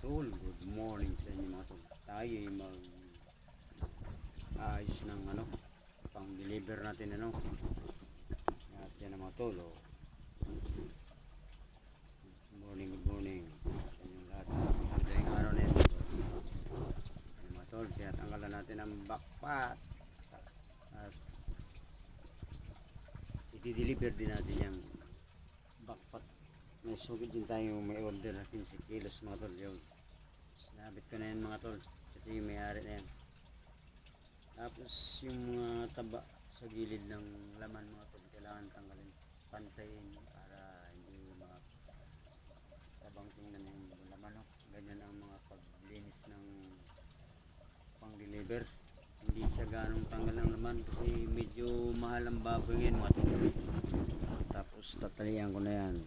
Tol, good morning sa inyo mga tol. Tayo ay ayos ng pang deliver natin At yan ang mga tol. Oh. Good morning sa inyong lahat. Magandang araw na yan. Yan mga tol, tinatanggalan natin ang backpack. At i-deliver din natin yung backpack. May sugid din tayo, may order na 15 kilos mga tol. Yung sinabit ko na yan mga tol kasi yung may-ari na yan. Tapos yung mga taba sa gilid ng laman mga tol kailangan tanggalin, pantayin para hindi mga tabang tingnan yung laman, no? Ganyan ang mga paglinis ng pang deliver. Hindi siya ganong tanggal ng laman kasi medyo mahal ang baboy ngayon mga tol. Tapos tatalian ko na yan.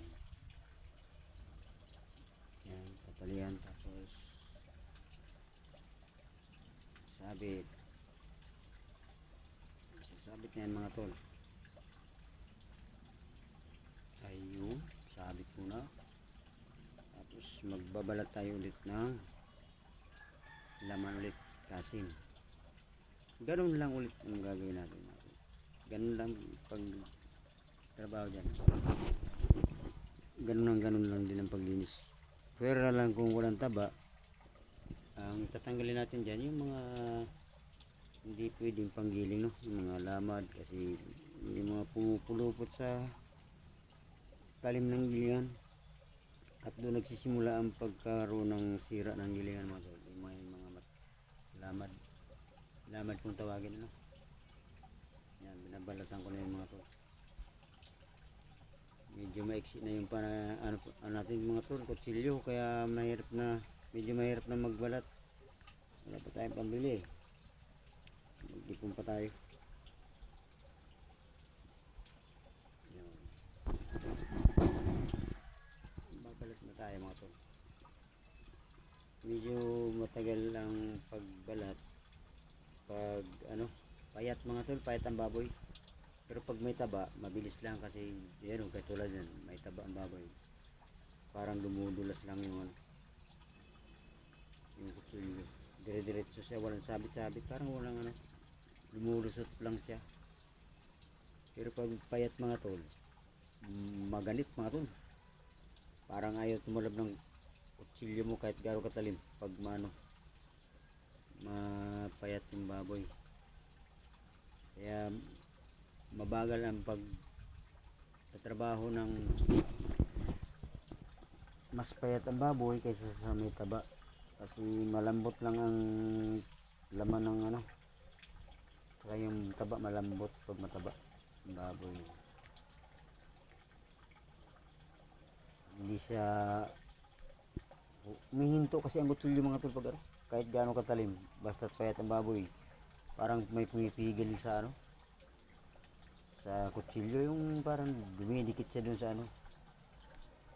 Yan, tatalian tapos sabit. Sabit na yan mga tol. Ayun, sabit muna. Tapos magbabalat tayo ulit ng laman ulit, kasim. Ganun lang ulit ang gagawin natin. Ganun lang pag trabaho dyan. Ganun lang din ang paglinis. Pero lang kung walang taba, ang tatanggalin natin dyan yung mga hindi pwedeng panggiling, no? Yung mga lamad kasi yung mga pumupulupot sa talim ng gilingan at doon nagsisimula ang pagkaroon ng sira ng gilingan mga tol. Yung mga lamad kung tawagin, ano? Yan, binabalatan ko na yung mga tol. Medyo maiksi na yung natin mga tol, kutsilyo, kaya medyo mahirap na magbalat. Wala pa tayong pambili. Mag-ipon pa tayo. Yan. Babalat na tayo mga tol. Medyo matagal ang pagbalat pag payat mga tol, payat ang baboy. Pero pag may taba, mabilis lang kasi yan, katulad yan, may taba ang baboy. Parang dumudulas lang yung kutsilyo. Dire-diretso siya, walang sabit-sabit, parang walang lumulusot lang siya. Pero pag payat mga tol, maganit mga tol. Parang ayaw tumalab ng kutsilyo mo kahit garo katalim pag mapayat yung baboy. Kaya mabagal ang pagtatrabaho ng mas payat ang baboy kaysa sa may taba. Kasi malambot lang ang laman ng saka yung taba malambot pag mataba ang baboy. Hindi siya umihinto kasi ang kutsilyo mga tol pag kahit gaano katalim basta payat ang baboy. Parang may pumipigil sa sa kutsilyo, yung parang dumidikit siya dun sa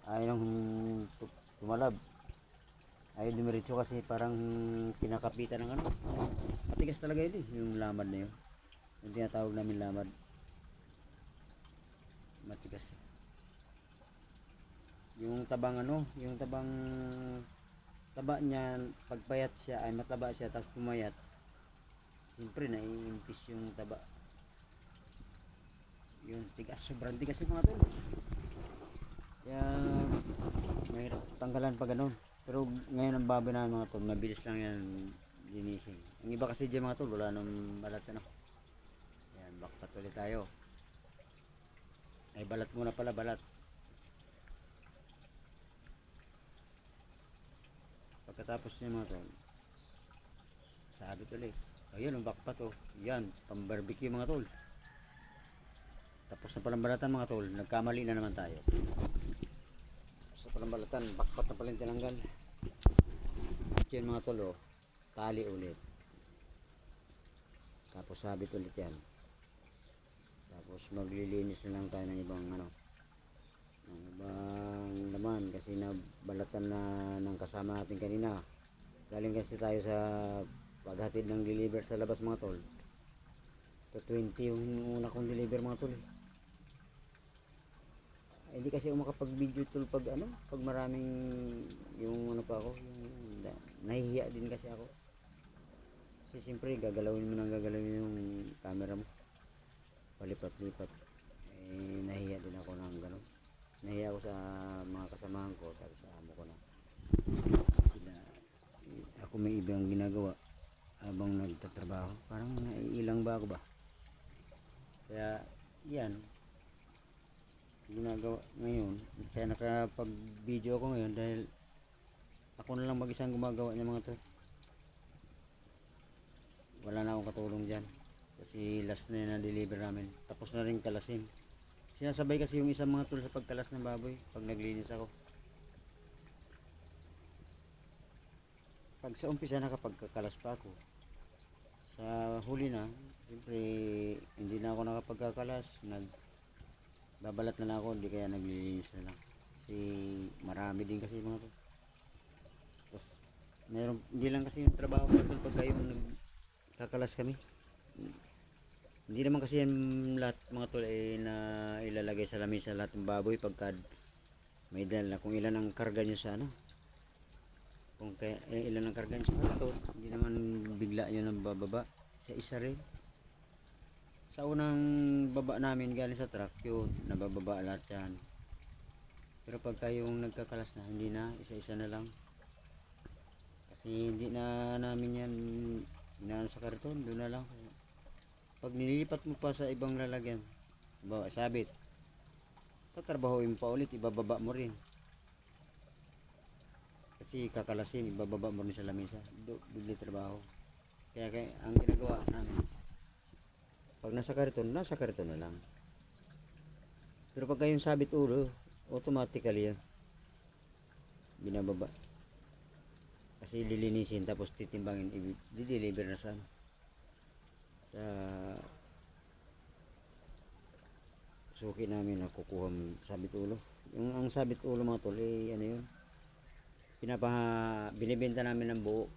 ayaw nang tumalab, ayaw dumiretso kasi parang kinakapitan ng matigas talaga yun yung lamad na yun, yung tinatawag namin lamad, matigas yung tabang yung taba niya. Pagpayat siya ay mataba siya tapos pumayat, siyempre naiimpis yung taba, yung tigas, sobrang tigas yung mga tol. Kaya mahirap tanggalan pa ganun. Pero ngayon ang baboy na mga tol, mabilis lang yan linisin. Ang iba kasi dyan mga tol, wala nang balat yan, backpat ulit tayo. Ay balat muna pala, balat. Pagkatapos niya mga tol, sabit ulit. Ayun ang backpat, yan, pang barbecue mga tol. Tapos na palang balatan mga tol, nagkamali na naman tayo. Tapos na palang balatan, backpat na palang tinanggal. Yan mga tol, tali ulit. Tapos sabit ulit yan. Tapos maglilinis na lang tayo ng ibang ng ibang naman kasi nabalatan na ng kasama natin kanina. Galing kasi tayo sa paghatid ng deliver sa labas mga tol. To 20 yung una kong deliver mga tol. Hindi kasi ako makapag-video tol pag ano, pag maraming yung ano pa ako, yung nahihiya din kasi ako. Kasi siyempre gagalawin mo nang gagalawin yung camera mo. Palipat-lipat. Eh nahihiya din ako ng gano'n. Nahihiya ako sa mga kasamahan ko, tapos sa amo ko na. Sila, ako may ibang ginagawa habang nagtatrabaho. Parang naiilang ba ako ba? Kaya yan, ginagawa ngayon, kaya nakapag video ako ngayon dahil ako na lang mag-isang gumagawa ng mga to. Wala na akong katulong dyan kasi last na yun na deliver namin, tapos na rin kalasin. Sinasabay kasi yung isang mga tool sa pagkalas ng baboy pag naglinis ako. Pag sa umpisa nakapagkakalas pa ako, sa huli na siyempre hindi na ako nakapagkakalas, babalat na lang ako, hindi kaya naglilinis na lang kasi marami din kasi mga to. Tapos meron, hindi lang kasi yung trabaho ko pag kayo nagkakalas kami, hindi naman kasi yan lahat mga tol na ilalagay sa lamesa lahat ng baboy pagka may dala na kung ilan ang karga nyo sa ano, kung kaya, ilan ang karga nyo sa ito, hindi naman bigla yun ang bababa sa isa rin. Sa unang baba namin galing sa truck yun, nabababa lahat yan. Pero pag kayong nagkakalas na, hindi na, isa-isa na lang. Kasi hindi na namin yan inaano sa karton, doon na lang. Pag nililipat mo pa sa ibang lalagyan, sabit, tatrabahoin mo pa ulit, ibababa mo rin. Kasi kakalasin, ibababa mo rin sa lamesa, doble trabaho. Kaya ang ginagawa namin, pag nasa karton na lang. Pero pag kayong sabit ulo, automatically yan binababa. Kasi lilinisin tapos titimbangin, i-deliver na sa suki namin na kukuha sabit ulo. Yung ang sabit ulo mga tol, ano yun? Binibenta namin ng buo.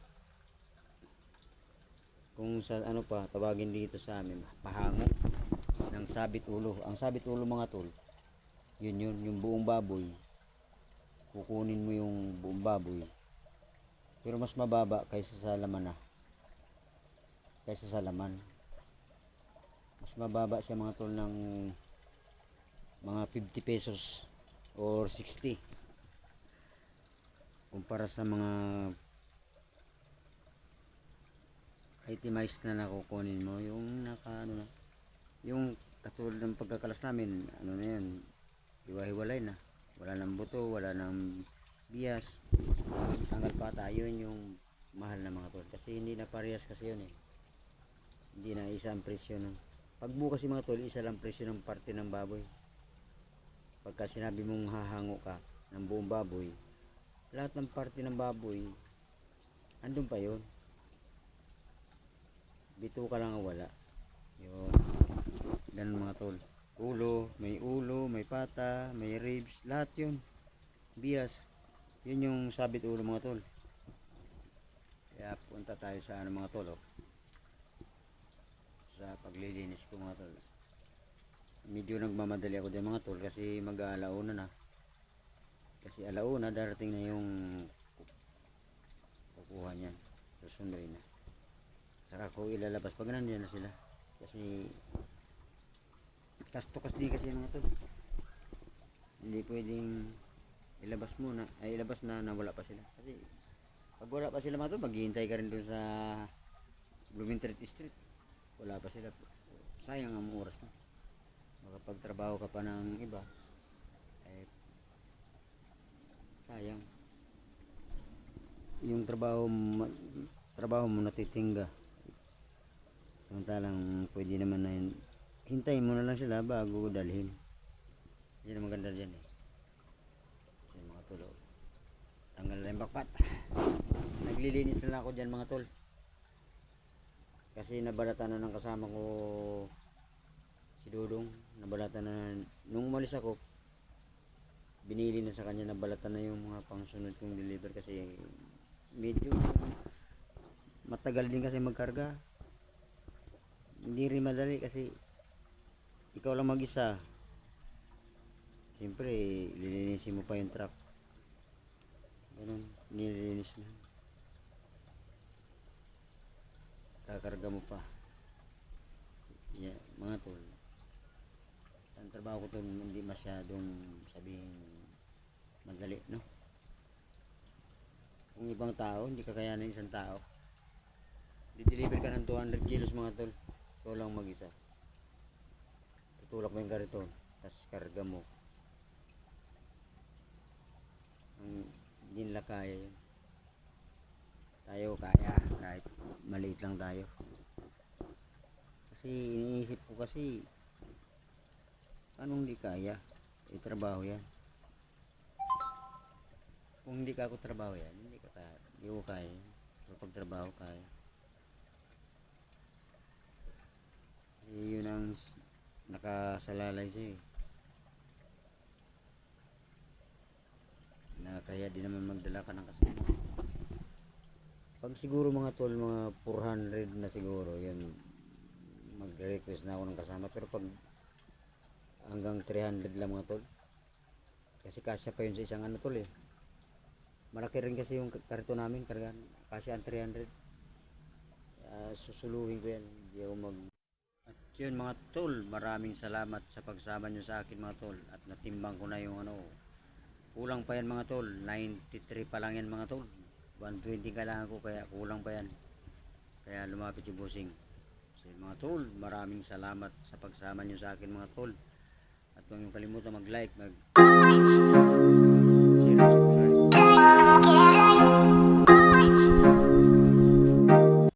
Kung sa ano pa tawagin dito sa amin, pahango ng sabit ulo. Ang sabit ulo mga tol, yun yung buong baboy. Kukunin mo yung buong baboy, pero mas mababa kaysa sa laman mas mababa siya mga tol ng mga 50 pesos or 60 kumpara sa mga itemized na nakukunin mo, yung yung katulad ng pagkakalas namin, ano na yun, hiwa-hiwalay na, wala nang buto, wala nang bias, tanggal pa tayo, yung mahal na mga tol, kasi hindi na parehas kasi yun hindi na isa ang presyo ng pagbuo kasi mga tol, isa lang presyo ng parte ng baboy. Pagka sinabi mong hahango ka ng buong baboy, lahat ng parte ng baboy andun pa yun, bito ka lang wala yun. Ganun mga tol, ulo, may pata, may ribs, lahat yun bias, yun yung sabit ulo mga tol. Kaya punta tayo sa ano mga tol, sa paglilinis ko mga tol. Medyo nagmamadali ako dyan mga tol kasi mag-aalauna na, kasi alauna darating na yung kukuha niyan, susunduin na, saka ko ilalabas pag nandiyan na sila, kasi kas din kasi mga tol, hindi pwedeng ilabas muna, ay ilabas na wala pa sila, kasi pag wala pa sila mga tol, maghihintay ka rin doon sa Blumentritt Street, wala pa sila, sayang ang oras mo, makapagtrabaho ka pa ng iba, eh sayang yung trabaho mo natitingga, samantalang pwede naman na hintayin mo na lang sila bago dalhin. Yan ang maganda dyan yung mga tol, tanggal na yung bakpat. Naglilinis na lang ako dyan mga tol kasi nabalatan na ng kasama ko si Dudong, nabalatan na nung umalis ako, binili na sa kanya, nabalatan na yung mga pangsunod kong deliver kasi medyo matagal din kasi magkarga, hindi rin madali kasi ikaw lang mag-isa, Siyempre, lilinisin mo pa yung truck. Ganun, nililinis na. Kakarga mo pa. Yeah, mga tol. Ang trabaho ko tol, hindi masyadong sabihin madali, no? Kung ibang tao, hindi kakayanin isang tao. Di-deliver ka ng 200 kilos mga tol. Ikaw lang mag-isa. Tutulak mo yung kariton, tapos karga mo. Hindi nila kaya yun. Tayo kaya, kahit maliit lang tayo. Kasi iniisip ko kasi, anong hindi kaya? Trabaho yan. Kung hindi ka ako trabaho yan, hindi ko kaya. Pero pag trabaho kaya. Kasi yun ang nakasalalay siya eh. Na kaya di naman magdala ka ng kasama. Pag siguro mga tol, mga 400 na siguro, yun, mag-request na ako ng kasama. Pero pag hanggang 300 lang mga tol, kasi kasya pa yun sa isang ano tol eh. Malaki rin kasi yung karito namin, kargaan, kasya ang 300. Susuluhin ko yan, hindi ako mag... At yun mga tol, maraming salamat sa pagsama nyo sa akin mga tol. At natimbang ko na yung ano, kulang pa yan mga tol, 93 pa lang yan mga tol. 120 kailangan ko, kaya kulang pa yan. Kaya lumapit si bossing. So mga tol, maraming salamat sa pagsama nyo sa akin mga tol. At huwag nyo kalimutan mag-like, mag-share, subscribe.